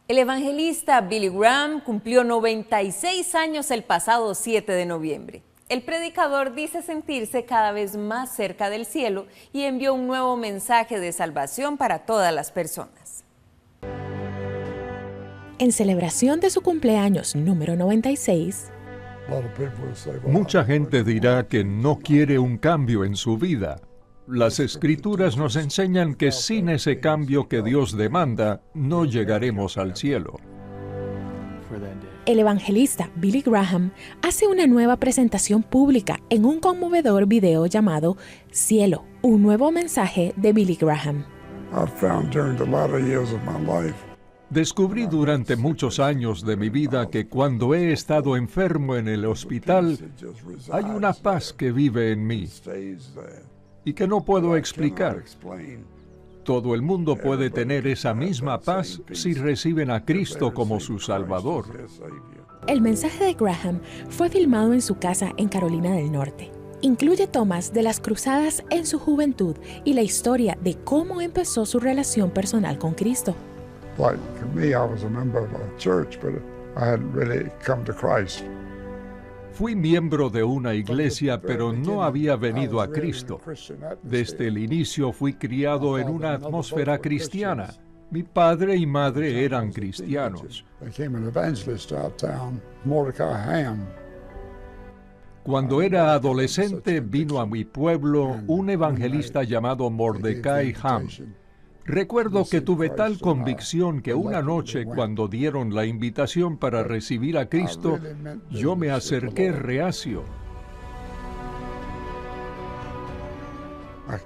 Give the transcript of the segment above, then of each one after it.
El evangelista Billy Graham cumplió 96 años el pasado 7 de noviembre. El predicador dice sentirse cada vez más cerca del cielo y envió un nuevo mensaje de salvación para todas las personas. En celebración de su cumpleaños número 96, mucha gente dirá que no quiere un cambio en su vida. Las Escrituras nos enseñan que sin ese cambio que Dios demanda, no llegaremos al cielo. el evangelista Billy Graham hace una nueva presentación pública en un conmovedor video llamado Cielo, un nuevo mensaje de Billy Graham. Descubrí durante muchos años de mi vida que cuando he estado enfermo en el hospital, hay una paz que vive en mí y que no puedo explicar. Todo el mundo puede tener esa misma paz si reciben a Cristo como su Salvador. El mensaje de Graham fue filmado en su casa en Carolina del Norte. Incluye tomas de las cruzadas en su juventud y la historia de cómo empezó su relación personal con Cristo. Fui miembro de una iglesia, pero no había venido a Cristo. Desde el inicio fui criado en una atmósfera cristiana. Mi padre y madre eran cristianos. Cuando era adolescente, vino a mi pueblo un evangelista llamado Mordecai Ham. Recuerdo que tuve tal convicción que una noche, cuando dieron la invitación para recibir a Cristo, yo me acerqué reacio.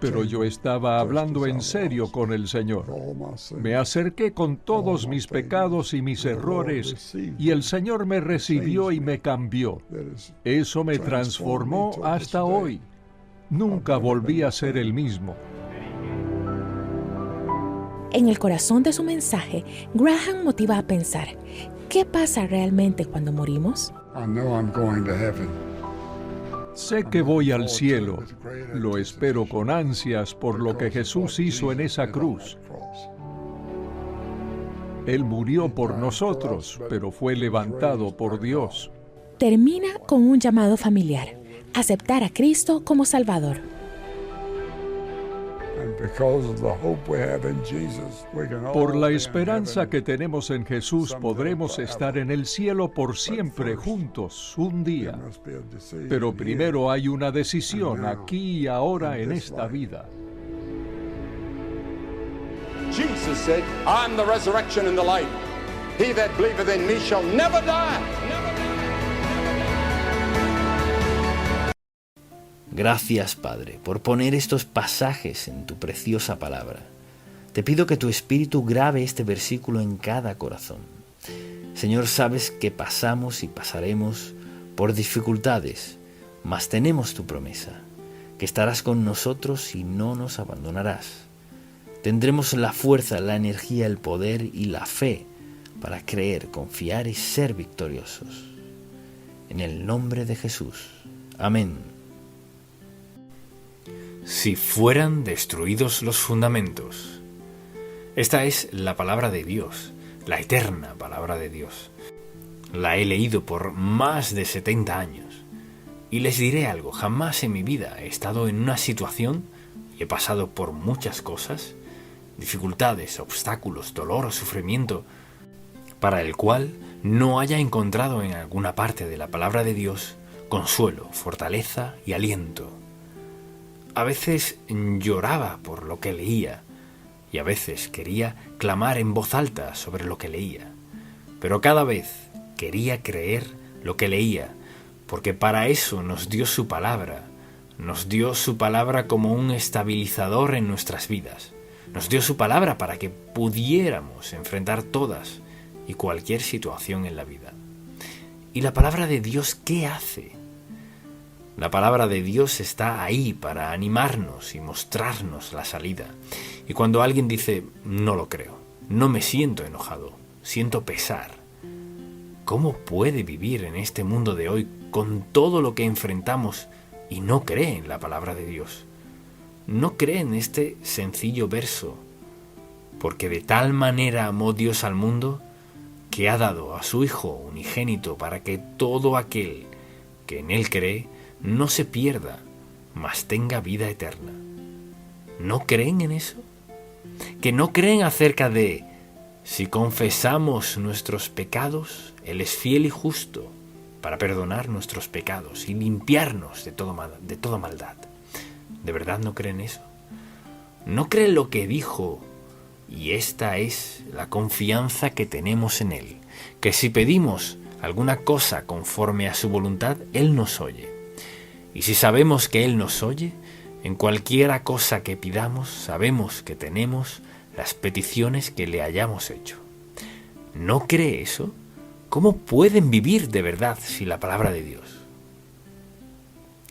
Pero yo estaba hablando en serio con el Señor. Me acerqué con todos mis pecados y mis errores, y el Señor me recibió y me cambió. Eso me transformó hasta hoy. Nunca volví a ser el mismo. En el corazón de su mensaje, Graham motiva a pensar, ¿qué pasa realmente cuando morimos? Sé que voy al cielo. Lo espero con ansias por lo que Jesús hizo en esa cruz. Él murió por nosotros, pero fue levantado por Dios. Termina con un llamado familiar, aceptar a Cristo como Salvador. Por la esperanza que tenemos en Jesús, podremos estar en el cielo por siempre juntos, un día. Pero primero hay una decisión aquí y ahora en esta vida. Jesus said, I'm the resurrection and the life. He that believeth in me shall never die. Gracias, Padre, por poner estos pasajes en tu preciosa palabra. Te pido que tu Espíritu grabe este versículo en cada corazón. Señor, sabes que pasamos y pasaremos por dificultades, mas tenemos tu promesa, que estarás con nosotros y no nos abandonarás. Tendremos la fuerza, la energía, el poder y la fe para creer, confiar y ser victoriosos. En el nombre de Jesús. Amén. Si fueran destruidos los fundamentos. Esta es la palabra de Dios, la eterna palabra de Dios. La he leído por más de 70 años. Y les diré algo, jamás en mi vida he estado en una situación y he pasado por muchas cosas, dificultades, obstáculos, dolor o sufrimiento, para el cual no haya encontrado en alguna parte de la palabra de Dios consuelo, fortaleza y aliento. A veces lloraba por lo que leía y a veces quería clamar en voz alta sobre lo que leía. Pero cada vez quería creer lo que leía, porque para eso nos dio su palabra. Nos dio su palabra como un estabilizador en nuestras vidas. Nos dio su palabra para que pudiéramos enfrentar todas y cualquier situación en la vida. ¿Y la palabra de Dios qué hace? La palabra de Dios está ahí para animarnos y mostrarnos la salida. Y cuando alguien dice, no lo creo, no me siento enojado, siento pesar, ¿cómo puede vivir en este mundo de hoy con todo lo que enfrentamos y no cree en la palabra de Dios? No cree en este sencillo verso, porque de tal manera amó Dios al mundo que ha dado a su Hijo unigénito para que todo aquel que en Él cree no se pierda, mas tenga vida eterna. ¿No creen en eso? ¿Que no creen acerca de si confesamos nuestros pecados, Él es fiel y justo para perdonar nuestros pecados y limpiarnos de toda maldad? ¿De verdad no creen eso? ¿No creen lo que dijo? Y esta es la confianza que tenemos en Él, que si pedimos alguna cosa conforme a su voluntad, Él nos oye. Y si sabemos que Él nos oye, en cualquiera cosa que pidamos, sabemos que tenemos las peticiones que le hayamos hecho. ¿No cree eso? ¿Cómo pueden vivir de verdad sin la palabra de Dios?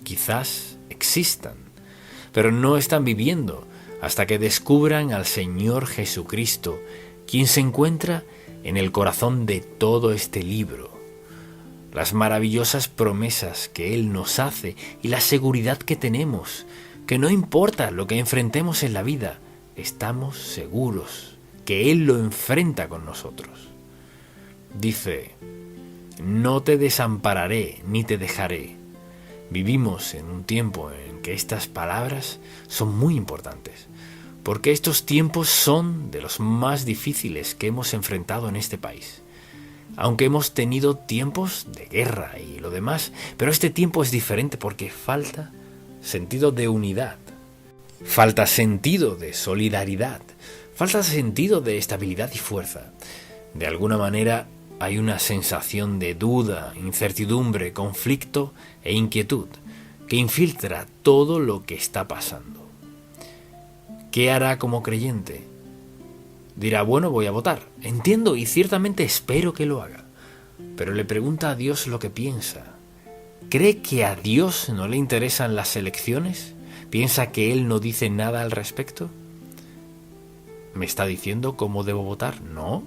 Quizás existan, pero no están viviendo hasta que descubran al Señor Jesucristo, quien se encuentra en el corazón de todo este libro. Las maravillosas promesas que Él nos hace y la seguridad que tenemos, que no importa lo que enfrentemos en la vida, estamos seguros que Él lo enfrenta con nosotros. Dice, no te desampararé ni te dejaré. Vivimos en un tiempo en que estas palabras son muy importantes, porque estos tiempos son de los más difíciles que hemos enfrentado en este país. Aunque hemos tenido tiempos de guerra y lo demás, pero este tiempo es diferente porque falta sentido de unidad, falta sentido de solidaridad, falta sentido de estabilidad y fuerza. De alguna manera hay una sensación de duda, incertidumbre, conflicto e inquietud que infiltra todo lo que está pasando. ¿Qué hará como creyente? Dirá, bueno, voy a votar. Entiendo y ciertamente espero que lo haga. Pero le pregunta a Dios lo que piensa. ¿Cree que a Dios no le interesan las elecciones? ¿Piensa que Él no dice nada al respecto? ¿Me está diciendo cómo debo votar? No.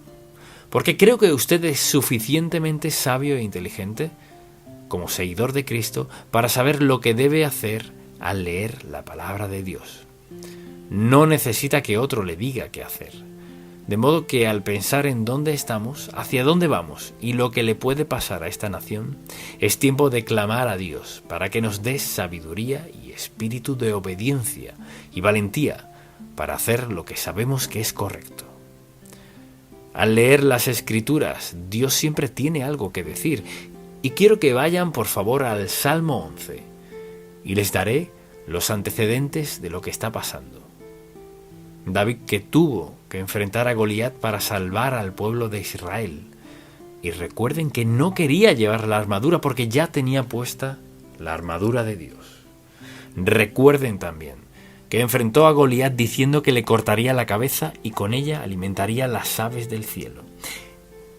Porque creo que usted es suficientemente sabio e inteligente, como seguidor de Cristo, para saber lo que debe hacer al leer la palabra de Dios. No necesita que otro le diga qué hacer. De modo que al pensar en dónde estamos, hacia dónde vamos y lo que le puede pasar a esta nación, es tiempo de clamar a Dios para que nos dé sabiduría y espíritu de obediencia y valentía para hacer lo que sabemos que es correcto. Al leer las Escrituras, Dios siempre tiene algo que decir, y quiero que vayan por favor al Salmo 11, y les daré los antecedentes de lo que está pasando. David, que tuvo que enfrentar a Goliat para salvar al pueblo de Israel. Y recuerden que no quería llevar la armadura porque ya tenía puesta la armadura de Dios. Recuerden también que enfrentó a Goliat diciendo que le cortaría la cabeza y con ella alimentaría las aves del cielo.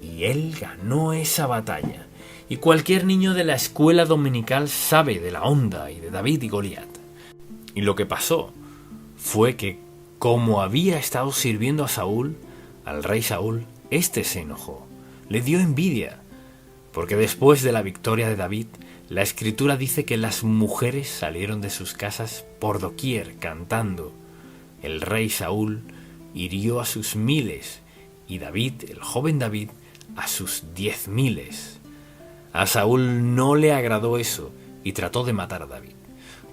Y él ganó esa batalla. Y cualquier niño de la escuela dominical sabe de la onda y de David y Goliat. Y lo que pasó fue que, como había estado sirviendo a Saúl, al rey Saúl, éste se enojó, le dio envidia, porque después de la victoria de David, la Escritura dice que las mujeres salieron de sus casas por doquier cantando. El rey Saúl hirió a sus miles y David, el joven David, a sus 10.000. A Saúl no le agradó eso y trató de matar a David.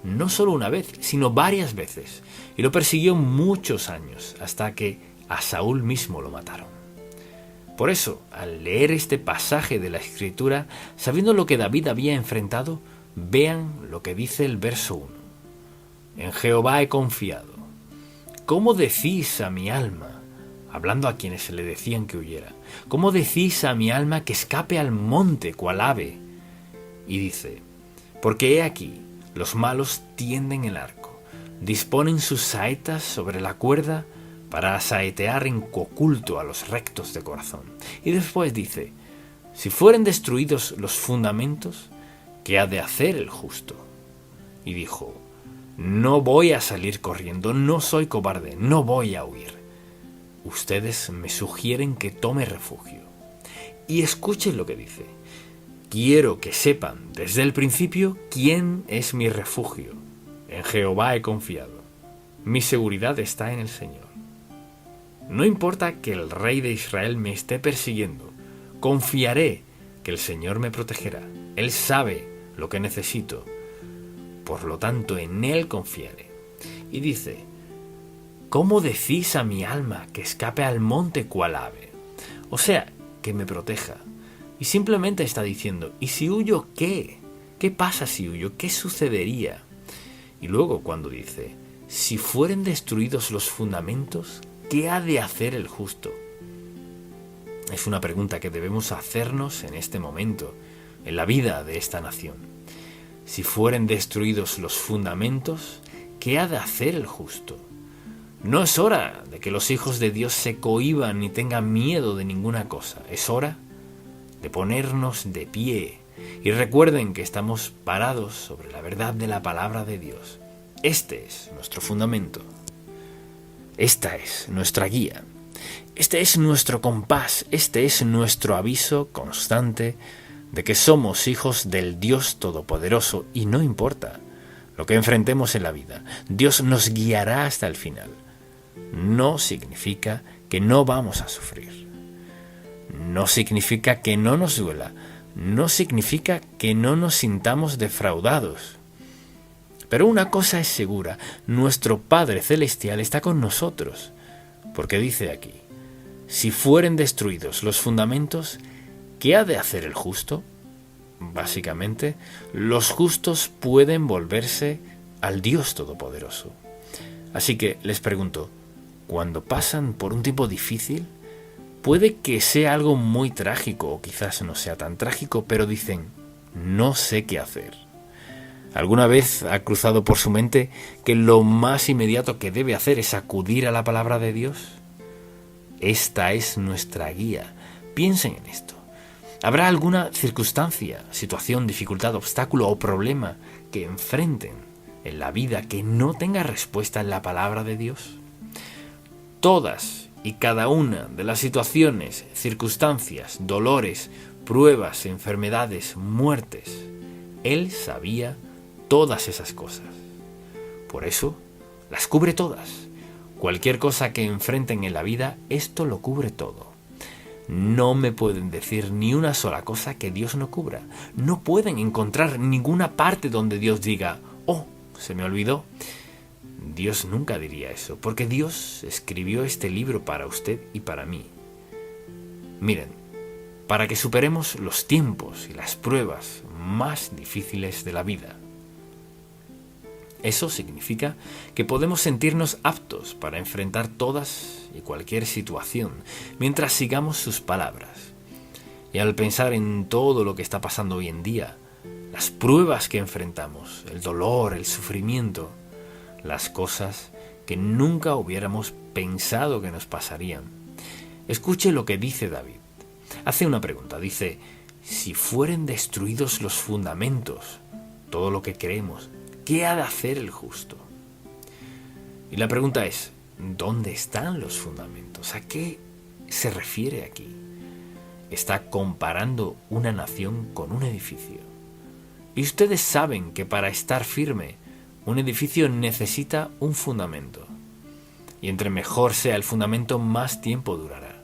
No solo una vez, sino varias veces, y lo persiguió muchos años, hasta que a Saúl mismo lo mataron. Por eso, al leer este pasaje de la Escritura, sabiendo lo que David había enfrentado, vean lo que dice el verso 1. En Jehová he confiado. ¿Cómo decís a mi alma? Hablando a quienes le decían que huyera. ¿Cómo decís a mi alma que escape al monte cual ave? Y dice, porque he aquí, los malos tienden el arco, disponen sus saetas sobre la cuerda para saetear en oculto a los rectos de corazón. Y después dice, si fueren destruidos los fundamentos, ¿qué ha de hacer el justo? Y dijo, no voy a salir corriendo, no soy cobarde, no voy a huir. Ustedes me sugieren que tome refugio. Y escuchen lo que dice. Quiero que sepan desde el principio quién es mi refugio. En Jehová he confiado. Mi seguridad está en el Señor. No importa que el rey de Israel me esté persiguiendo, Confiaré que el Señor me protegerá. Él sabe lo que necesito. Por lo tanto, en Él confiaré. Y dice, ¿cómo decís a mi alma que escape al monte cual ave? O sea, que me proteja. Y simplemente está diciendo, ¿y si huyo qué? ¿Qué pasa si huyo? ¿Qué sucedería? Y luego cuando dice, si fueren destruidos los fundamentos, ¿qué ha de hacer el justo? Es una pregunta que debemos hacernos en este momento, en la vida de esta nación. Si fueren destruidos los fundamentos, ¿qué ha de hacer el justo? No es hora de que los hijos de Dios se cohíban ni tengan miedo de ninguna cosa. Es hora de ponernos de pie. Y recuerden que estamos parados sobre la verdad de la palabra de Dios. Este es nuestro fundamento. Esta es nuestra guía. Este es nuestro compás. Este es nuestro aviso constante de que somos hijos del Dios Todopoderoso y no importa lo que enfrentemos en la vida. Dios nos guiará hasta el final. No significa que no vamos a sufrir. No significa que no nos duela. No significa que no nos sintamos defraudados. Pero una cosa es segura, nuestro Padre Celestial está con nosotros, porque dice aquí, si fueren destruidos los fundamentos, ¿qué ha de hacer el justo? Básicamente, los justos pueden volverse al Dios Todopoderoso. Así que les pregunto, cuando pasan por un tiempo difícil, puede que sea algo muy trágico o quizás no sea tan trágico, pero dicen, no sé qué hacer. ¿Alguna vez ha cruzado por su mente que lo más inmediato que debe hacer es acudir a la palabra de Dios? Esta es nuestra guía. Piensen en esto. ¿Habrá alguna circunstancia, situación, dificultad, obstáculo o problema que enfrenten en la vida que no tenga respuesta en la palabra de Dios? Todas y cada una de las situaciones, circunstancias, dolores, pruebas, enfermedades, muertes, Él sabía todas esas cosas. Por eso, las cubre todas. Cualquier cosa que enfrenten en la vida, esto lo cubre todo. No me pueden decir ni una sola cosa que Dios no cubra. No pueden encontrar ninguna parte donde Dios diga, oh, se me olvidó. Dios nunca diría eso, porque Dios escribió este libro para usted y para mí. Miren, para que superemos los tiempos y las pruebas más difíciles de la vida. Eso significa que podemos sentirnos aptos para enfrentar todas y cualquier situación mientras sigamos sus palabras. Y al pensar en todo lo que está pasando hoy en día, las pruebas que enfrentamos, el dolor, el sufrimiento, las cosas que nunca hubiéramos pensado que nos pasarían. Escuche lo que dice David. Hace una pregunta, dice, si fueren destruidos los fundamentos, todo lo que creemos, ¿qué ha de hacer el justo? Y la pregunta es, ¿dónde están los fundamentos? ¿A qué se refiere aquí? Está comparando una nación con un edificio. Y ustedes saben que para estar firme, un edificio necesita un fundamento. Y entre mejor sea el fundamento, más tiempo durará.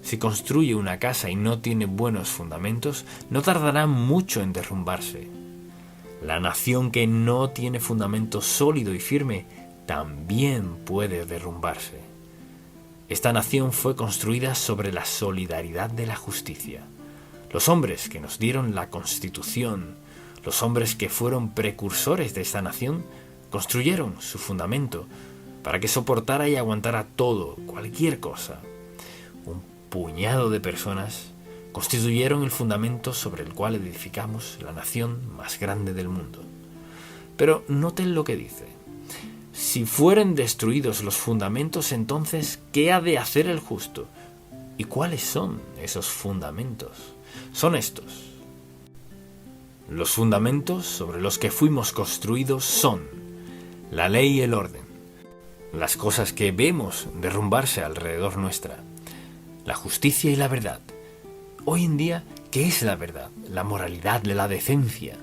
Si construye una casa y no tiene buenos fundamentos, no tardará mucho en derrumbarse. La nación que no tiene fundamento sólido y firme también puede derrumbarse. Esta nación fue construida sobre la solidaridad de la justicia. Los hombres que nos dieron la Constitución, los hombres que fueron precursores de esta nación, construyeron su fundamento para que soportara y aguantara todo, cualquier cosa. Un puñado de personas constituyeron el fundamento sobre el cual edificamos la nación más grande del mundo. Pero noten lo que dice. Si fueren destruidos los fundamentos, entonces, ¿qué ha de hacer el justo? ¿Y cuáles son esos fundamentos? Son estos. Los fundamentos sobre los que fuimos construidos son la ley y el orden, las cosas que vemos derrumbarse alrededor nuestra, la justicia y la verdad. Hoy en día, ¿qué es la verdad? La moralidad, la decencia.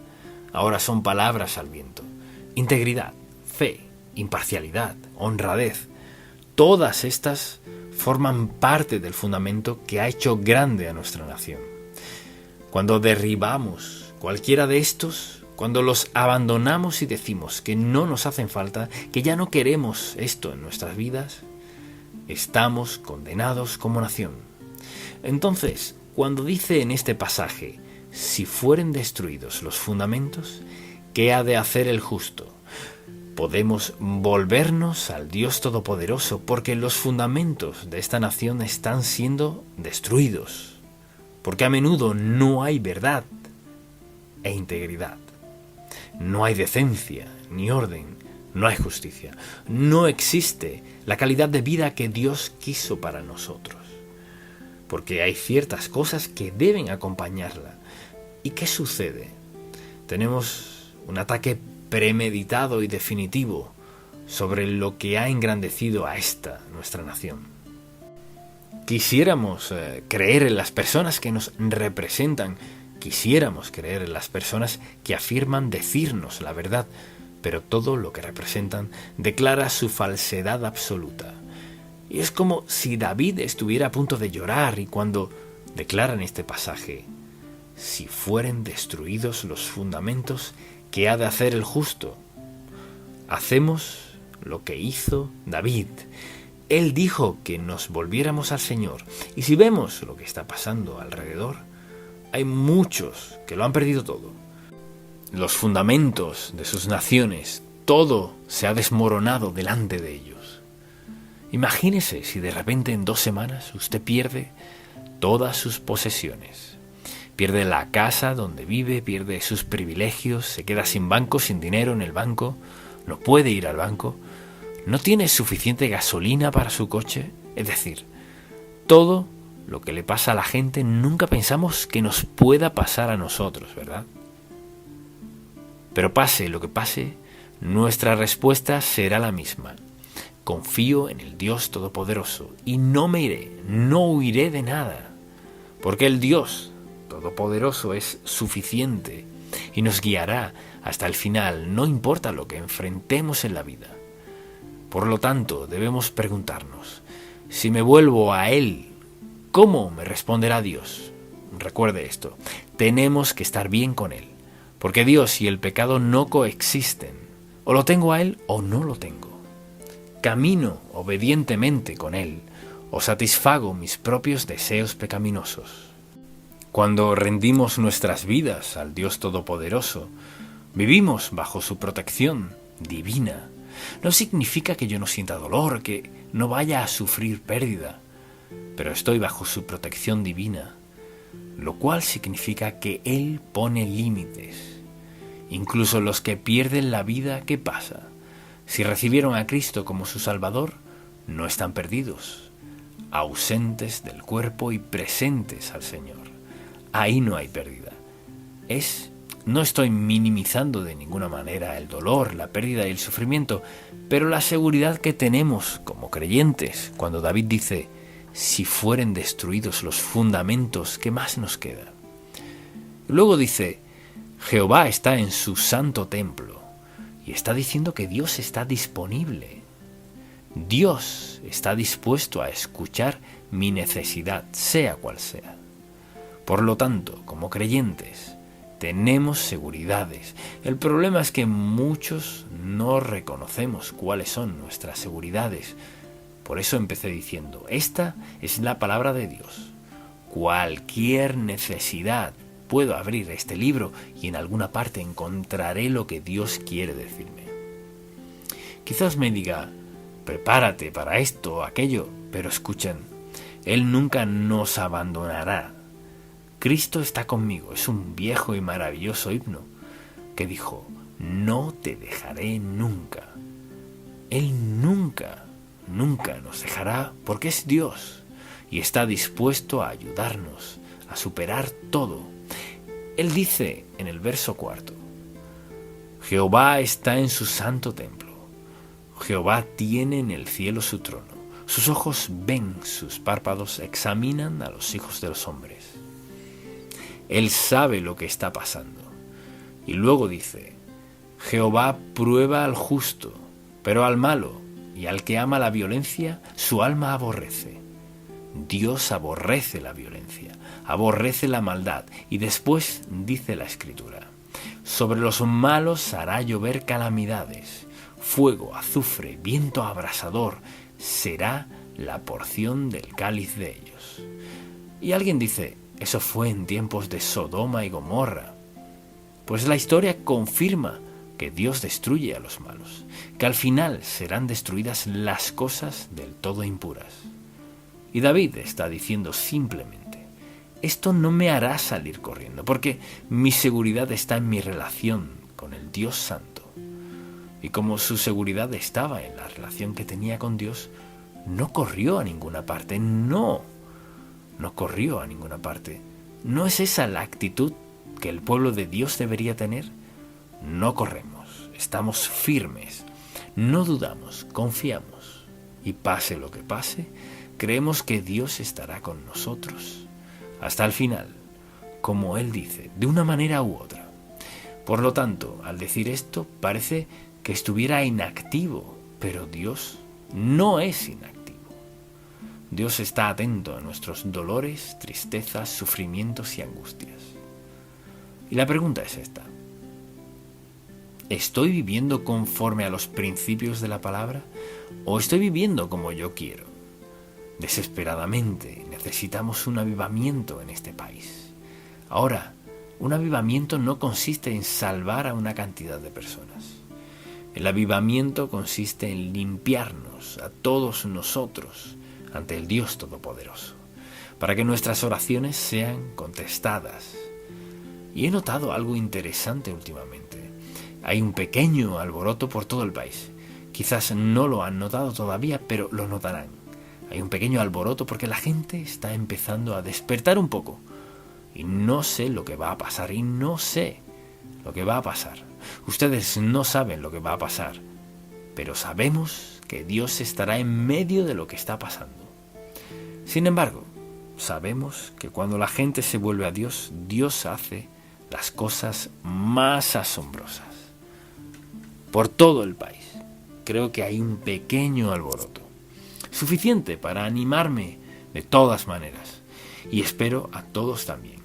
Ahora son palabras al viento. Integridad, fe, imparcialidad, honradez. todas estas forman parte del fundamento que ha hecho grande a nuestra nación. Cuando derribamos cualquiera de estos, cuando los abandonamos y decimos que no nos hacen falta, que ya no queremos esto en nuestras vidas, estamos condenados como nación. Entonces, cuando dice en este pasaje, si fueren destruidos los fundamentos, ¿qué ha de hacer el justo? Podemos volvernos al Dios Todopoderoso porque los fundamentos de esta nación están siendo destruidos, porque a menudo no hay verdad e integridad, no hay decencia ni orden, no hay justicia, no existe la calidad de vida que Dios quiso para nosotros, porque hay ciertas cosas que deben acompañarla. ¿Y qué sucede? Tenemos un ataque premeditado y definitivo sobre lo que ha engrandecido a esta, nuestra nación. Quisiéramos creer en las personas que nos representan, quisiéramos creer en las personas que afirman decirnos la verdad, pero todo lo que representan declara su falsedad absoluta. Y es como si David estuviera a punto de llorar y cuando declaran este pasaje, si fueren destruidos los fundamentos, ¿qué ha de hacer el justo? Hacemos lo que hizo David. Él dijo que nos volviéramos al Señor. Y si vemos lo que está pasando alrededor, hay muchos que lo han perdido todo. Los fundamentos de sus naciones, todo se ha desmoronado delante de ellos. Imagínese si de repente en 2 semanas usted pierde todas sus posesiones. Pierde la casa donde vive, pierde sus privilegios, se queda sin banco, sin dinero en el banco, no puede ir al banco, no tiene suficiente gasolina para su coche. Es decir, todo lo que le pasa a la gente nunca pensamos que nos pueda pasar a nosotros, ¿verdad? Pero pase lo que pase, nuestra respuesta será la misma. Confío en el Dios Todopoderoso y no me iré, no huiré de nada, porque el Dios Todopoderoso es suficiente y nos guiará hasta el final, no importa lo que enfrentemos en la vida. Por lo tanto, debemos preguntarnos, si me vuelvo a Él, ¿cómo me responderá Dios? Recuerde esto, tenemos que estar bien con Él, porque Dios y el pecado no coexisten, o lo tengo a Él o no lo tengo. Camino obedientemente con Él, o satisfago mis propios deseos pecaminosos. Cuando rendimos nuestras vidas al Dios Todopoderoso, vivimos bajo su protección divina. No significa que yo no sienta dolor, que no vaya a sufrir pérdida, pero estoy bajo su protección divina, lo cual significa que Él pone límites. Incluso los que pierden la vida, ¿qué pasa? Si recibieron a Cristo como su Salvador, no están perdidos, ausentes del cuerpo y presentes al Señor. Ahí no hay pérdida. No estoy minimizando de ninguna manera el dolor, la pérdida y el sufrimiento, pero la seguridad que tenemos como creyentes cuando David dice, si fueren destruidos los fundamentos, ¿qué más nos queda? Luego dice, Jehová está en su santo templo, y está diciendo que Dios está disponible. Dios está dispuesto a escuchar mi necesidad, sea cual sea. Por lo tanto, como creyentes, tenemos seguridades. El problema es que muchos no reconocemos cuáles son nuestras seguridades. Por eso empecé diciendo, esta es la palabra de Dios. Cualquier necesidad, puedo abrir este libro y en alguna parte encontraré lo que Dios quiere decirme. Quizás me diga, prepárate para esto o aquello, pero escuchen, Él nunca nos abandonará. Cristo está conmigo, es un viejo y maravilloso himno que dijo, no te dejaré nunca. Él nunca nos dejará porque es Dios y está dispuesto a ayudarnos a superar todo. Él dice en el verso 4, Jehová está en su santo templo, Jehová tiene en el cielo su trono, sus ojos ven, sus párpados examinan a los hijos de los hombres. Él sabe lo que está pasando. Y luego dice, Jehová prueba al justo, pero al malo y al que ama la violencia, su alma aborrece. Dios aborrece la violencia, aborrece la maldad, y después dice la Escritura: sobre los malos hará llover calamidades, fuego, azufre, viento abrasador, será la porción del cáliz de ellos. Y alguien dice: eso fue en tiempos de Sodoma y Gomorra. Pues la historia confirma que Dios destruye a los malos, que al final serán destruidas las cosas del todo impuras. Y David está diciendo simplemente: esto no me hará salir corriendo, porque mi seguridad está en mi relación con el Dios Santo. Y como su seguridad estaba en la relación que tenía con Dios, no corrió a ninguna parte, no corrió a ninguna parte. ¿No es esa la actitud que el pueblo de Dios debería tener? No corremos, estamos firmes, no dudamos, confiamos. Y pase lo que pase, creemos que Dios estará con nosotros hasta el final, como Él dice, de una manera u otra. Por lo tanto, al decir esto, parece que estuviera inactivo, pero Dios no es inactivo. Dios está atento a nuestros dolores, tristezas, sufrimientos y angustias. Y la pregunta es esta: ¿estoy viviendo conforme a los principios de la palabra o estoy viviendo como yo quiero? Desesperadamente necesitamos un avivamiento en este país. Ahora, un avivamiento no consiste en salvar a una cantidad de personas. El avivamiento consiste en limpiarnos a todos nosotros ante el Dios Todopoderoso, para que nuestras oraciones sean contestadas. Y he notado algo interesante últimamente. Hay un pequeño alboroto por todo el país. Quizás no lo han notado todavía, pero lo notarán. Hay un pequeño alboroto porque la gente está empezando a despertar un poco. Y no sé lo que va a pasar, y no sé lo que va a pasar. Ustedes no saben lo que va a pasar, pero sabemos que Dios estará en medio de lo que está pasando. Sin embargo, sabemos que cuando la gente se vuelve a Dios, Dios hace las cosas más asombrosas. Por todo el país, creo que hay un pequeño alboroto, suficiente para animarme de todas maneras, y espero a todos también,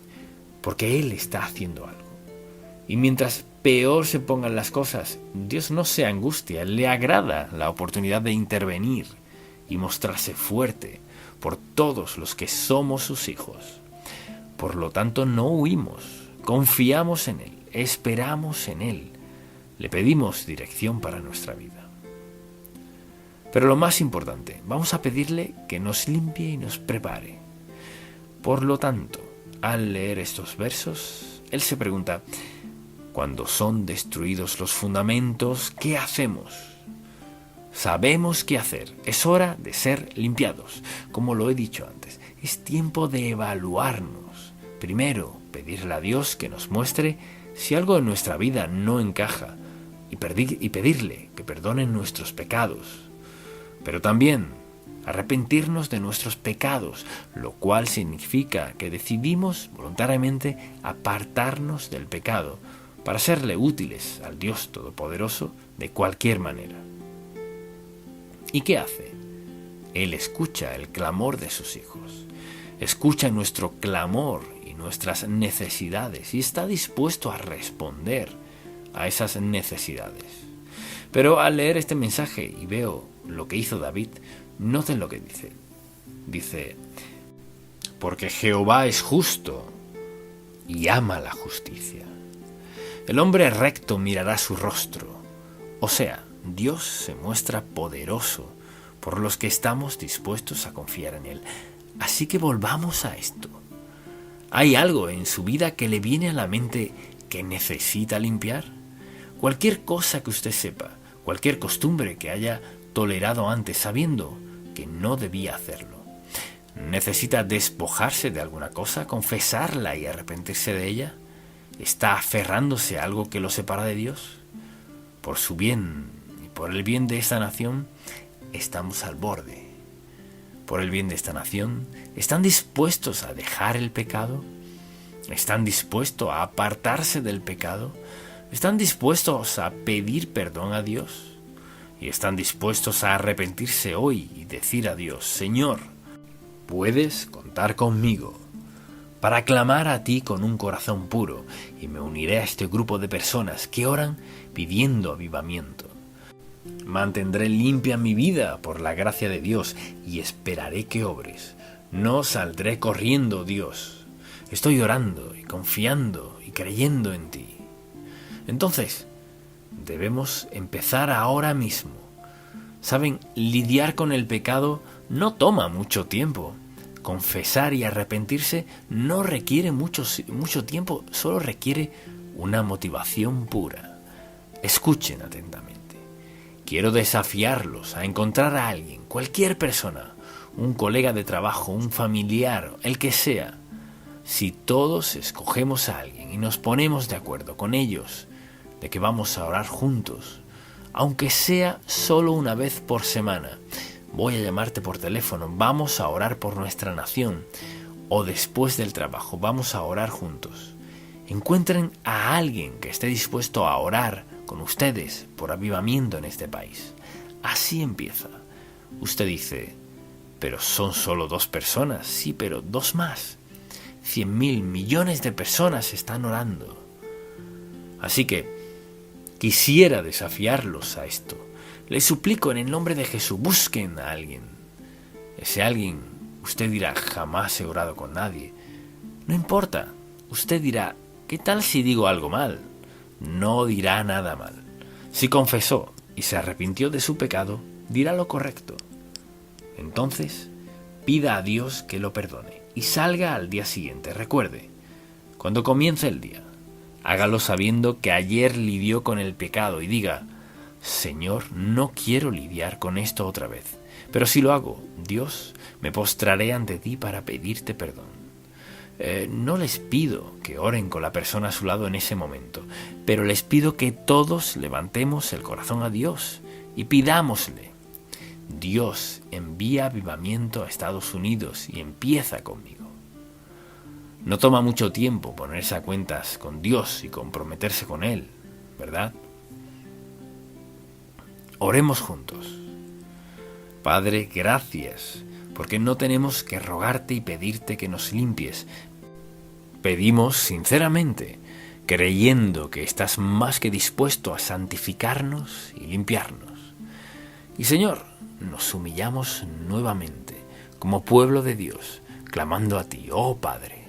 porque Él está haciendo algo. Y mientras peor se pongan las cosas, Dios no se angustia, le agrada la oportunidad de intervenir y mostrarse fuerte por todos los que somos sus hijos. Por lo tanto, no huimos, confiamos en Él, esperamos en Él, le pedimos dirección para nuestra vida. Pero lo más importante, vamos a pedirle que nos limpie y nos prepare. Por lo tanto, al leer estos versos, Él se pregunta: cuando son destruidos los fundamentos, ¿qué hacemos? Sabemos qué hacer. Es hora de ser limpiados. Como lo he dicho antes, es tiempo de evaluarnos. Primero, pedirle a Dios que nos muestre si algo en nuestra vida no encaja y pedirle que perdone nuestros pecados. Pero también arrepentirnos de nuestros pecados, lo cual significa que decidimos voluntariamente apartarnos del pecado para serle útiles al Dios Todopoderoso de cualquier manera. ¿Y qué hace? Él escucha el clamor de sus hijos, escucha nuestro clamor y nuestras necesidades y está dispuesto a responder a esas necesidades. Pero al leer este mensaje y veo lo que hizo David, noten lo que dice. Dice: porque Jehová es justo y ama la justicia. El hombre recto mirará su rostro. O sea, Dios se muestra poderoso por los que estamos dispuestos a confiar en Él. Así que volvamos a esto. ¿Hay algo en su vida que le viene a la mente que necesita limpiar? Cualquier cosa que usted sepa, cualquier costumbre que haya tolerado antes sabiendo que no debía hacerlo. ¿Necesita despojarse de alguna cosa, confesarla y arrepentirse de ella? ¿Está aferrándose a algo que lo separa de Dios? Por su bien y por el bien de esta nación, estamos al borde. Por el bien de esta nación, ¿están dispuestos a dejar el pecado? ¿Están dispuestos a apartarse del pecado? ¿Están dispuestos a pedir perdón a Dios? y están dispuestos a arrepentirse hoy y decir a Dios: Señor, puedes contar conmigo para clamar a ti con un corazón puro, y me uniré a este grupo de personas que oran pidiendo avivamiento. Mantendré limpia mi vida por la gracia de Dios y esperaré que obres. No saldré corriendo, Dios. Estoy orando y confiando y creyendo en ti. Entonces, debemos empezar ahora mismo. Saben, lidiar con el pecado no toma mucho tiempo. Confesar y arrepentirse no requiere mucho tiempo, solo requiere una motivación pura. Escuchen atentamente. Quiero desafiarlos a encontrar a alguien, cualquier persona, un colega de trabajo, un familiar, el que sea. Si todos escogemos a alguien y nos ponemos de acuerdo con ellos de que vamos a orar juntos, aunque sea solo una vez por semana, voy a llamarte por teléfono, vamos a orar por nuestra nación, o después del trabajo vamos a orar juntos. Encuentren a alguien que esté dispuesto a orar con ustedes por avivamiento en este país. Así empieza. Usted dice: pero son solo 2 personas. Sí, pero 2 más. 100.000 millones de personas están orando. Así que quisiera desafiarlos a esto. Les suplico en el nombre de Jesús, busquen a alguien. Ese alguien, usted dirá: jamás he orado con nadie. No importa. Usted dirá: ¿qué tal si digo algo mal? No dirá nada mal. Si confesó y se arrepintió de su pecado, dirá lo correcto. Entonces, pida a Dios que lo perdone y salga al día siguiente. Recuerde, cuando comience el día, hágalo sabiendo que ayer lidió con el pecado y diga: Señor, no quiero lidiar con esto otra vez, pero si lo hago, Dios, me postraré ante ti para pedirte perdón. No les pido que oren con la persona a su lado en ese momento, pero les pido que todos levantemos el corazón a Dios y pidámosle: Dios, envía avivamiento a Estados Unidos y empieza conmigo. No toma mucho tiempo ponerse a cuentas con Dios y comprometerse con Él, ¿verdad? Oremos juntos. Padre, gracias, porque no tenemos que rogarte y pedirte que nos limpies. Pedimos sinceramente, creyendo que estás más que dispuesto a santificarnos y limpiarnos. Y Señor, nos humillamos nuevamente como pueblo de Dios, clamando a ti, oh Padre.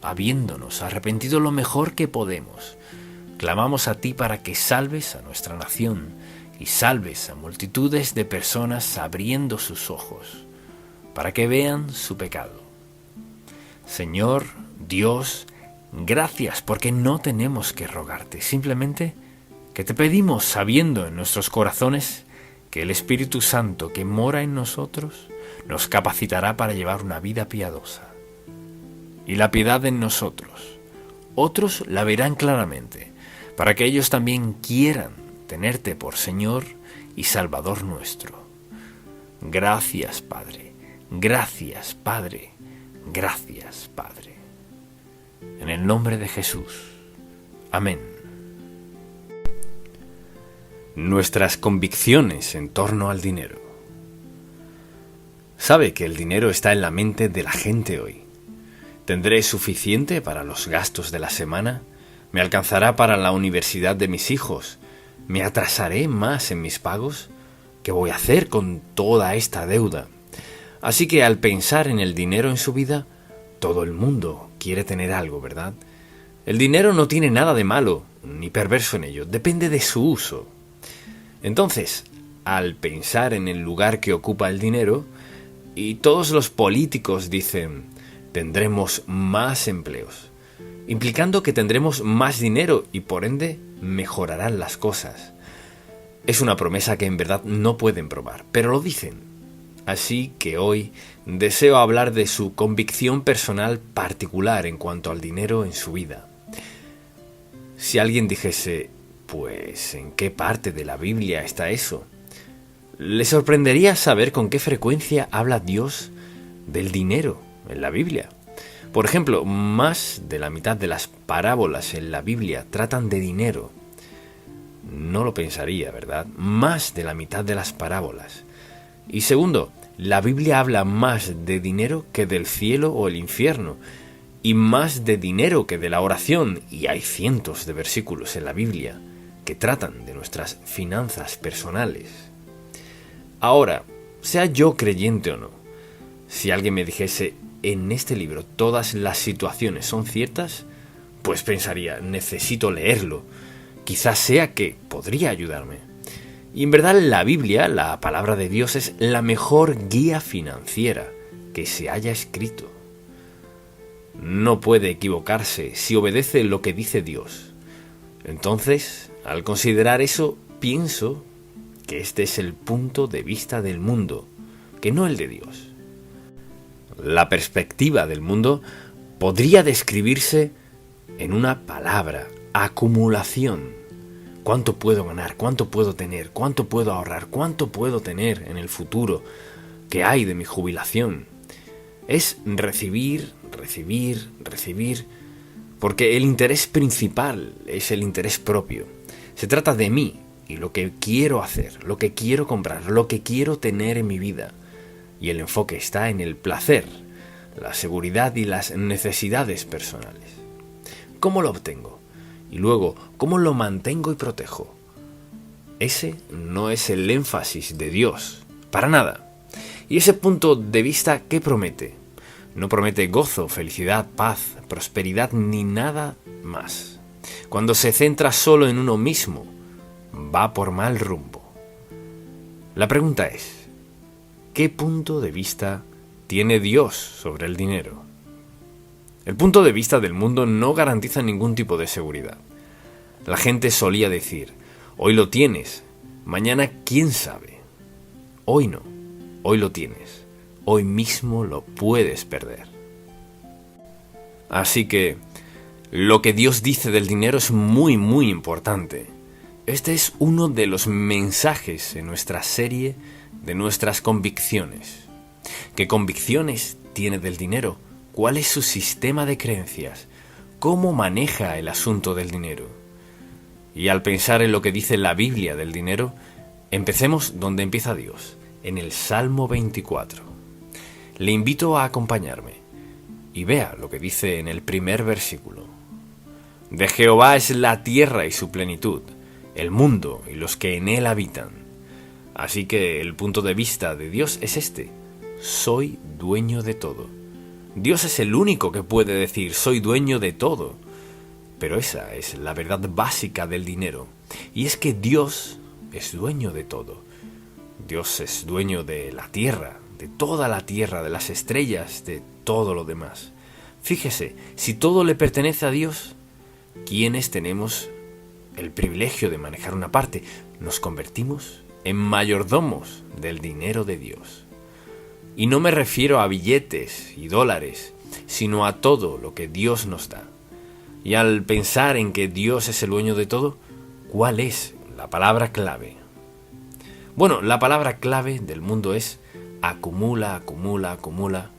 Habiéndonos arrepentido lo mejor que podemos, clamamos a ti para que salves a nuestra nación y salves a multitudes de personas abriendo sus ojos, para que vean su pecado. Señor, Dios, gracias porque no tenemos que rogarte, simplemente que te pedimos sabiendo en nuestros corazones que el Espíritu Santo que mora en nosotros nos capacitará para llevar una vida piadosa. Y la piedad en nosotros, otros la verán claramente, para que ellos también quieran tenerte por Señor y Salvador nuestro. Gracias, Padre, gracias, Padre, gracias, Padre. En el nombre de Jesús. Amén. Nuestras convicciones en torno al dinero. Sabe que el dinero está en la mente de la gente hoy. ¿Tendré suficiente para los gastos de la semana? ¿Me alcanzará para la universidad de mis hijos? ¿Me atrasaré más en mis pagos? ¿Qué voy a hacer con toda esta deuda? Así que al pensar en el dinero en su vida, todo el mundo quiere tener algo, ¿verdad? El dinero no tiene nada de malo, ni perverso en ello, depende de su uso. Entonces, al pensar en el lugar que ocupa el dinero, y todos los políticos dicen: tendremos más empleos, implicando que tendremos más dinero y por ende mejorarán las cosas. Es una promesa que en verdad no pueden probar, pero lo dicen. Así que hoy deseo hablar de su convicción personal particular en cuanto al dinero en su vida. Si alguien dijese: pues, ¿en qué parte de la Biblia está eso? Le sorprendería saber con qué frecuencia habla Dios del dinero en la Biblia. Por ejemplo, más de la mitad de las parábolas en la Biblia tratan de dinero. No lo pensaría, ¿verdad? Más de la mitad de las parábolas. Y segundo, la Biblia habla más de dinero que del cielo o el infierno, y más de dinero que de la oración, y hay cientos de versículos en la Biblia que tratan de nuestras finanzas personales. Ahora, sea yo creyente o no, si alguien me dijese, en este libro todas las situaciones son ciertas, pues pensaría, necesito leerlo. Quizás sea que podría ayudarme. Y en verdad la Biblia, la palabra de Dios, es la mejor guía financiera que se haya escrito. No puede equivocarse si obedece lo que dice Dios. Entonces, al considerar eso, pienso que este es el punto de vista del mundo, que no el de Dios. La perspectiva del mundo podría describirse en una palabra: acumulación. ¿Cuánto puedo ganar? ¿Cuánto puedo tener? ¿Cuánto puedo ahorrar? ¿Cuánto puedo tener en el futuro? ¿Qué hay de mi jubilación? Es recibir, recibir, recibir, porque el interés principal es el interés propio. Se trata de mí y lo que quiero hacer, lo que quiero comprar, lo que quiero tener en mi vida. Y el enfoque está en el placer, la seguridad y las necesidades personales. ¿Cómo lo obtengo? Y luego, ¿cómo lo mantengo y protejo? Ese no es el énfasis de Dios, para nada. ¿Y ese punto de vista qué promete? No promete gozo, felicidad, paz, prosperidad ni nada más. Cuando se centra solo en uno mismo, va por mal rumbo. La pregunta es, ¿qué punto de vista tiene Dios sobre el dinero? El punto de vista del mundo no garantiza ningún tipo de seguridad. La gente solía decir, hoy lo tienes, mañana quién sabe. Hoy no, hoy lo tienes, hoy mismo lo puedes perder. Así que, lo que Dios dice del dinero es muy, muy importante. Este es uno de los mensajes en nuestra serie de nuestras convicciones. ¿Qué convicciones tiene del dinero? ¿Cuál es su sistema de creencias? ¿Cómo maneja el asunto del dinero? Y al pensar en lo que dice la Biblia del dinero, empecemos donde empieza Dios, en el Salmo 24. Le invito a acompañarme y vea lo que dice en el primer versículo. De Jehová es la tierra y su plenitud, el mundo y los que en él habitan. Así que el punto de vista de Dios es este: soy dueño de todo. Dios es el único que puede decir soy dueño de todo. Pero esa es la verdad básica del dinero. Y es que Dios es dueño de todo. Dios es dueño de la tierra, de toda la tierra, de las estrellas, de todo lo demás. Fíjese, si todo le pertenece a Dios, ¿quiénes tenemos el privilegio de manejar una parte? Nos convertimos en mayordomos del dinero de Dios. Y no me refiero a billetes y dólares, sino a todo lo que Dios nos da. Y al pensar en que Dios es el dueño de todo, ¿cuál es la palabra clave? Bueno, la palabra clave del mundo es acumula, acumula, acumula,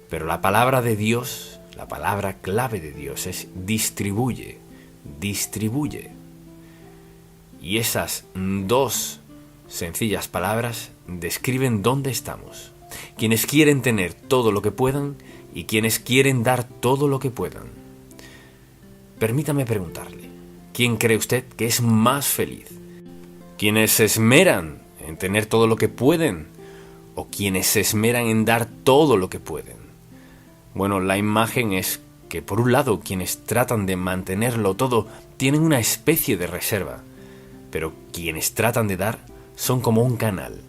pero la palabra de Dios, la palabra clave de Dios es distribuye, distribuye. Y esas dos sencillas palabras describen dónde estamos. Quienes quieren tener todo lo que puedan y quienes quieren dar todo lo que puedan. Permítame preguntarle, ¿quién cree usted que es más feliz? ¿Quienes se esmeran en tener todo lo que pueden o quienes se esmeran en dar todo lo que pueden? Bueno, la imagen es que por un lado quienes tratan de mantenerlo todo tienen una especie de reserva, pero quienes tratan de dar son como un canal.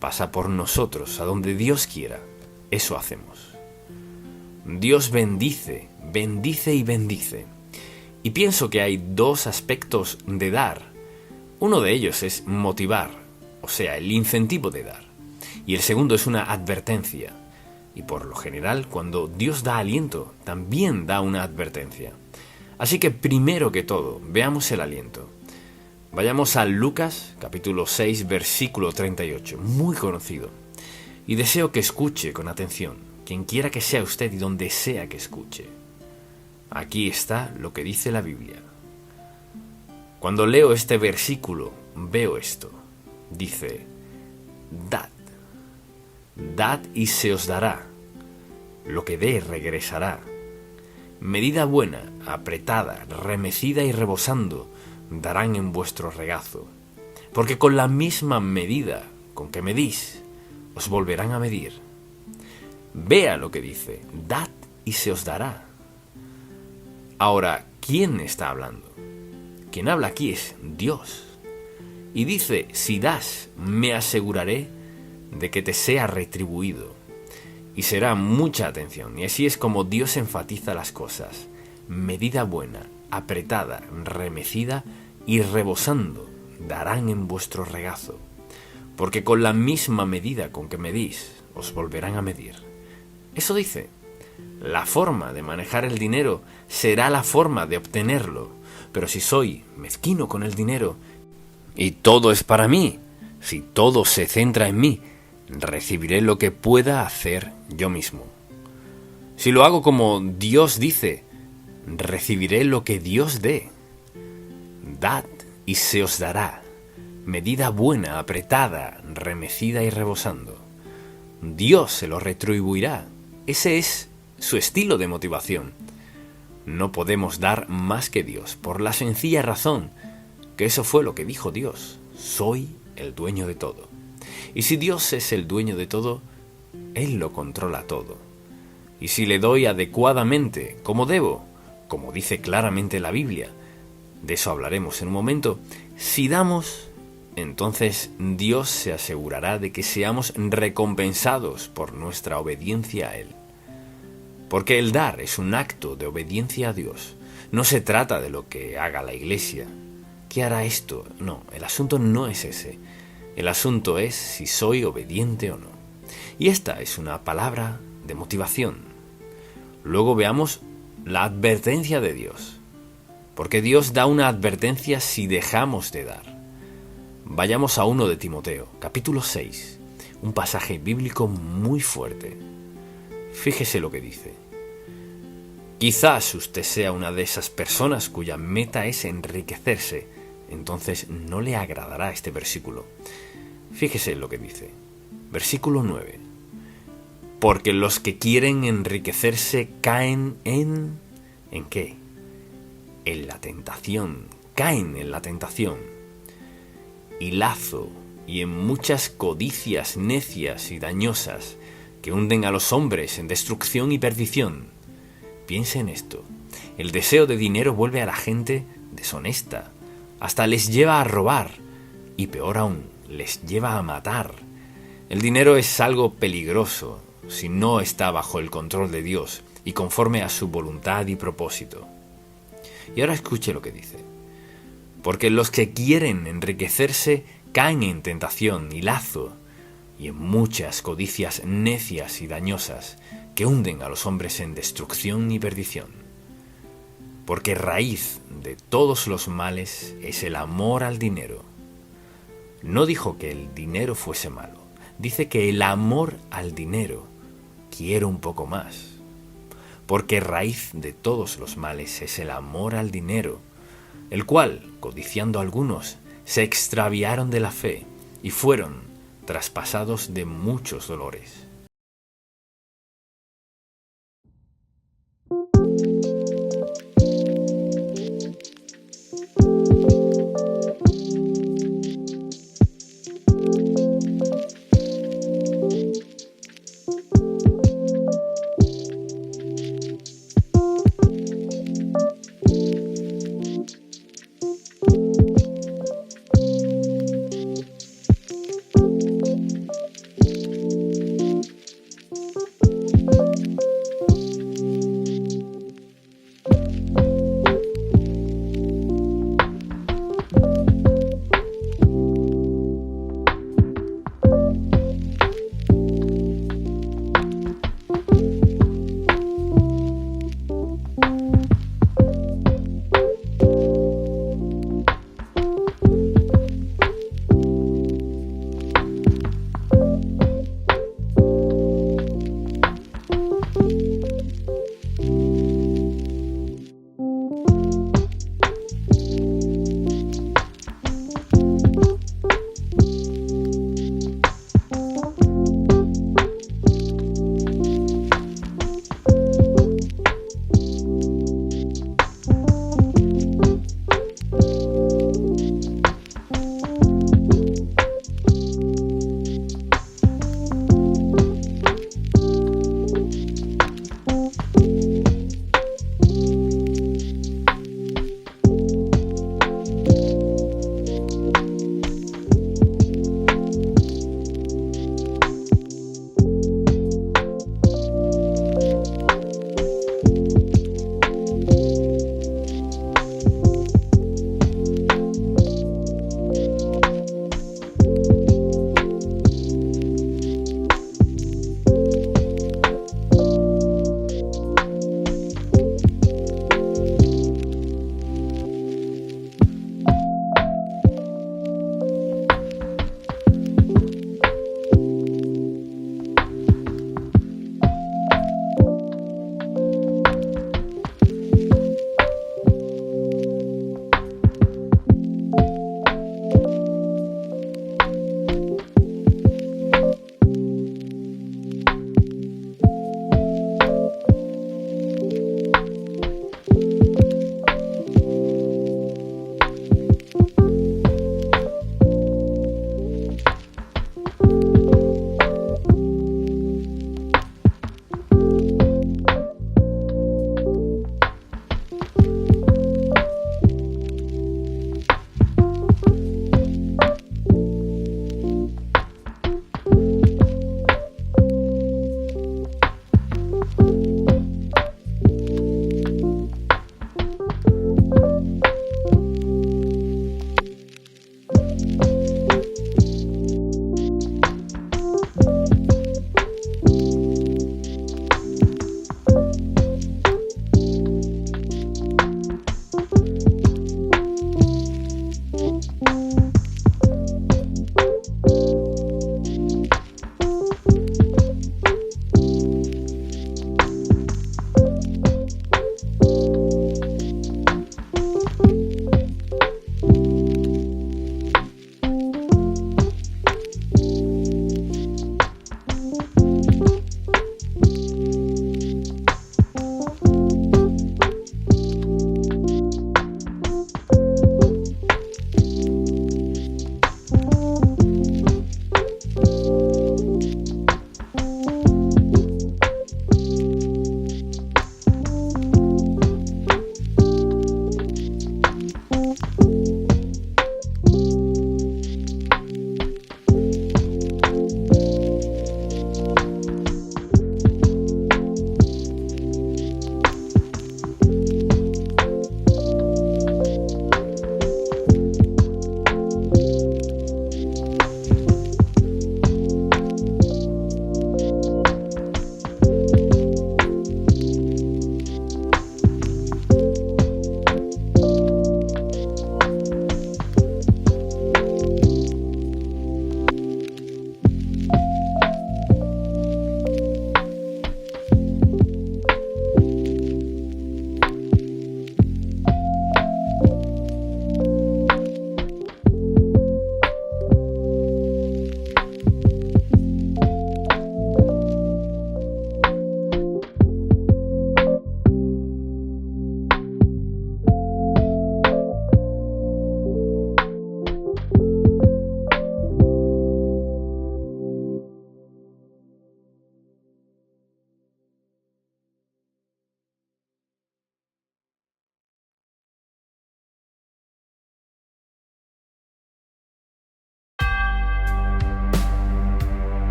Pasa por nosotros a donde Dios quiera. Eso hacemos. Dios bendice, bendice y bendice. Y pienso que hay dos aspectos de dar. Uno de ellos es motivar, o sea, el incentivo de dar. Y el segundo es una advertencia. Y por lo general, cuando Dios da aliento, también da una advertencia. Así que primero que todo, veamos el aliento. Vayamos a Lucas, capítulo 6, versículo 38, muy conocido. Y deseo que escuche con atención, quien quiera que sea usted y donde sea que escuche. Aquí está lo que dice la Biblia. Cuando leo este versículo, veo esto. Dice, dad. Dad y se os dará. Lo que dé regresará. Medida buena, apretada, remecida y rebosando, darán en vuestro regazo. Porque con la misma medida con que medís, os volverán a medir. Vea lo que dice, dad y se os dará. Ahora, ¿quién está hablando? Quien habla aquí es Dios. Y dice, si das, me aseguraré de que te sea retribuido. Y será mucha atención. Y así es como Dios enfatiza las cosas. Medida buena, apretada, remecida y rebosando, darán en vuestro regazo. Porque con la misma medida con que medís, os volverán a medir. Eso dice, la forma de manejar el dinero será la forma de obtenerlo. Pero si soy mezquino con el dinero y todo es para mí, si todo se centra en mí, recibiré lo que pueda hacer yo mismo. Si lo hago como Dios dice, recibiré lo que Dios dé. Dad y se os dará. Medida buena, apretada, remecida y rebosando. Dios se lo retribuirá. Ese es su estilo de motivación. No podemos dar más que Dios, por la sencilla razón que eso fue lo que dijo Dios. Soy el dueño de todo. Y si Dios es el dueño de todo, Él lo controla todo. Y si le doy adecuadamente, como debo, como dice claramente la Biblia, de eso hablaremos en un momento, si damos, entonces Dios se asegurará de que seamos recompensados por nuestra obediencia a Él. Porque el dar es un acto de obediencia a Dios. No se trata de lo que haga la Iglesia. ¿Qué hará esto? No, el asunto no es ese. El asunto es si soy obediente o no. Y esta es una palabra de motivación. Luego veamos la advertencia de Dios. Porque Dios da una advertencia si dejamos de dar. Vayamos a 1 de Timoteo, capítulo 6, un pasaje bíblico muy fuerte. Fíjese lo que dice. Quizás usted sea una de esas personas cuya meta es enriquecerse, entonces no le agradará este versículo. Fíjese lo que dice. Versículo 9. Porque los que quieren enriquecerse caen ¿en qué? En la tentación. Caen en la tentación. Y lazo y en muchas codicias necias y dañosas que hunden a los hombres en destrucción y perdición. Piensa en esto. El deseo de dinero vuelve a la gente deshonesta. Hasta les lleva a robar. Y peor aún, les lleva a matar. El dinero es algo peligroso si no está bajo el control de Dios y conforme a su voluntad y propósito. Y ahora escuche lo que dice. Porque los que quieren enriquecerse caen en tentación y lazo y en muchas codicias necias y dañosas que hunden a los hombres en destrucción y perdición. Porque raíz de todos los males es el amor al dinero. No dijo que el dinero fuese malo, dice que el amor al dinero quiere un poco más. Porque raíz de todos los males es el amor al dinero, el cual, codiciando algunos, se extraviaron de la fe y fueron traspasados de muchos dolores.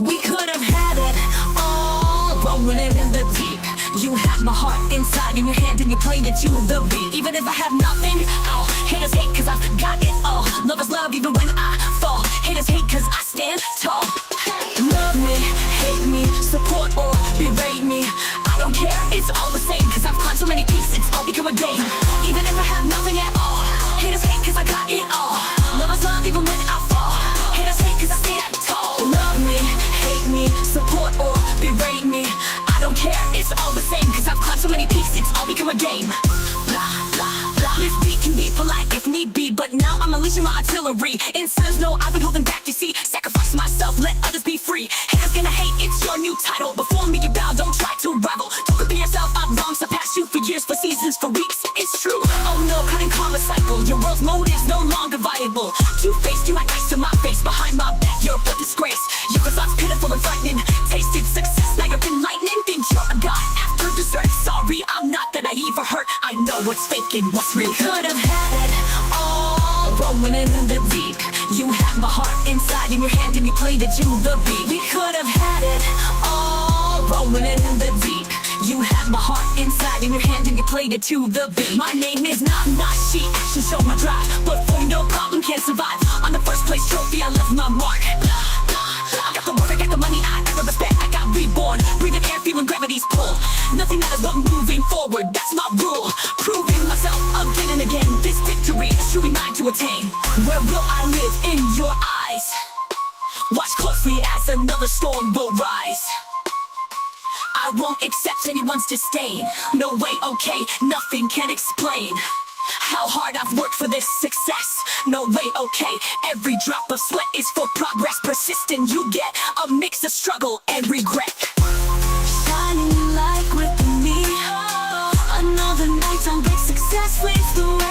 We could have had it all, rolling it in the deep. You have my heart inside in your hand and you played it to the beat. Even if I have nothing, oh, haters hate cause I've got it all. Lovers love even when I fall. Haters hate cause I stand tall. Love me, hate me, support or berate me, I don't care, it's all the same. Cause I've climbed so many peaks, it's all become a game. Even if I have nothing at all, haters hate cause I got it all. Lovers love even when I fall. Haters hate cause I stand tall. Love me, hate me, support or berate me, I don't care, it's all the same. Cause I've climbed so many peaks, it's all become a game. Blah, blah, blah. This beat can be polite if need be, but now I'm unleashing my artillery. Instead, no, I've been holding back, you see. Sacrifice myself, let others be free. Haters gonna hate, it's your new title. Before me you bow, don't try to rival. Don't compare yourself, I'm wrong, surpass you for years, for seasons, for weeks. It's true, oh no, cutting karma cycle. Your world's motive's no longer viable. Two-faced, you like ice to my face. Behind my back, you're a disgrace. Your thoughts pitiful and frightening. Tasted success, now you're enlightening. Think you're a god after dessert. Sorry, I'm not that naive or hurt. I know what's fake and what's real. Could have had it all, rolling in the deep. You had my heart inside in your hand and you played it to the beat. We could have had it all, rolling in the deep. You had my heart inside in your hand and you played it to the beat. My name is not she, action show my drive. But for no problem can't survive. On the first place trophy, I left my mark. I got the work, I got the money, I got the respect, I got reborn. Breathing air, feeling gravity's pull. Nothing matters but moving forward, that's my rule. Proving myself again and again. This victory should be mine to attain. Where will I live? In your eyes. Watch closely as another storm will rise. I won't accept anyone's disdain. No way, okay, nothing can explain how hard I've worked for this success. No way, okay, every drop of sweat is for progress. Persistent, you get a mix of struggle and regret. Shining like with me, another night on big success leads the way.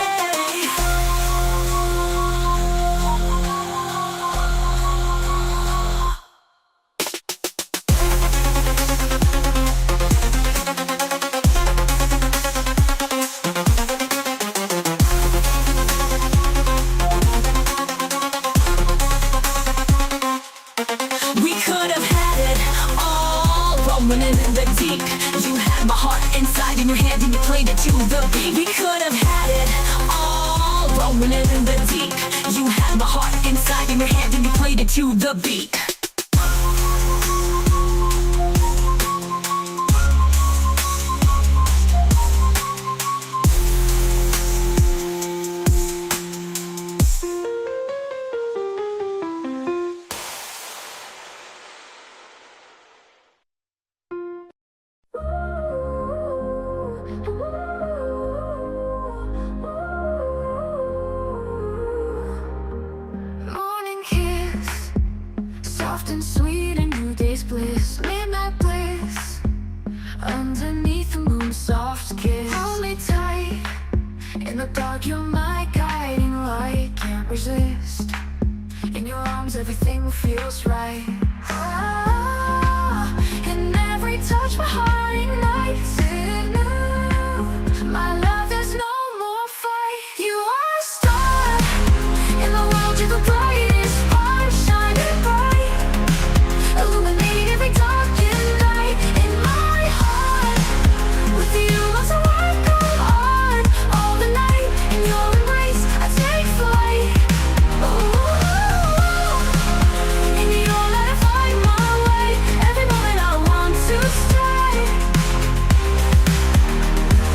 We could have had it all, rolling in the deep. You had my heart inside in your hand and you played it to the beat. We could have had it all, rolling in the deep. You had my heart inside in your hand and you played it to the beat. Morning kiss, soft and sweet, a new day's bliss. Midnight bliss, underneath the moon, soft kiss. Hold me tight, in the dark you're my guiding light. Can't resist, in your arms everything feels right. Ah, in every touch my heart ignites it new. My love, there's no more fight. You are a star in the world, you're the brightest spark, shining bright, illuminating every darkened night. In my heart, with you loves a work of art. All the night, in your embrace, I take flight. Ooh, in your light I find my way. Every moment I want to stay.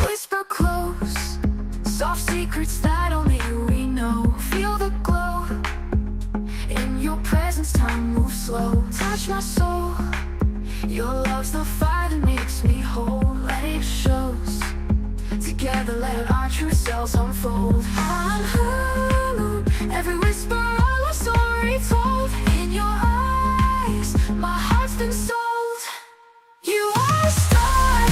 Whisper close, soft secrets that only we know. Feel the glow, in your presence time moves slow. Touch my soul, your love's the fire that makes me whole. Let it shows, together let our true selves unfold. I'm hung, every whisper all our story told. In your eyes, my heart's been sold. You are a star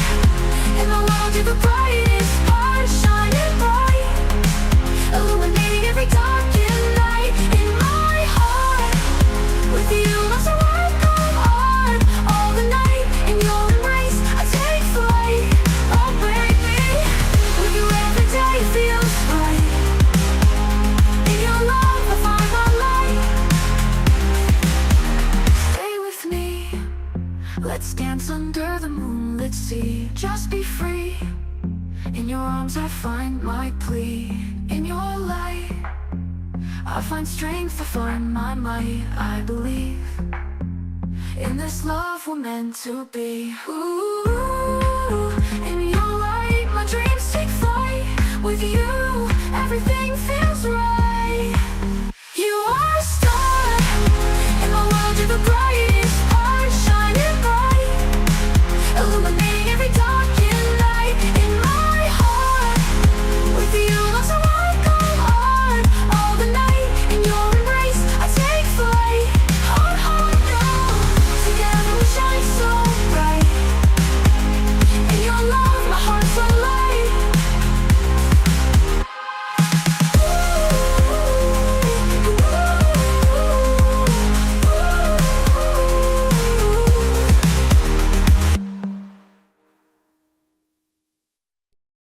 in the world, you're the brightest spark, shining bright, illuminating every darkened night. In my heart, with you love's a work of art. All the night, in your embrace, I take flight. Oh baby, with you every day feels right. In your love I arms I find my plea. In your light I find strength, I find my might. I believe in this love we're meant to be. Ooh, in your light my dreams take flight. With you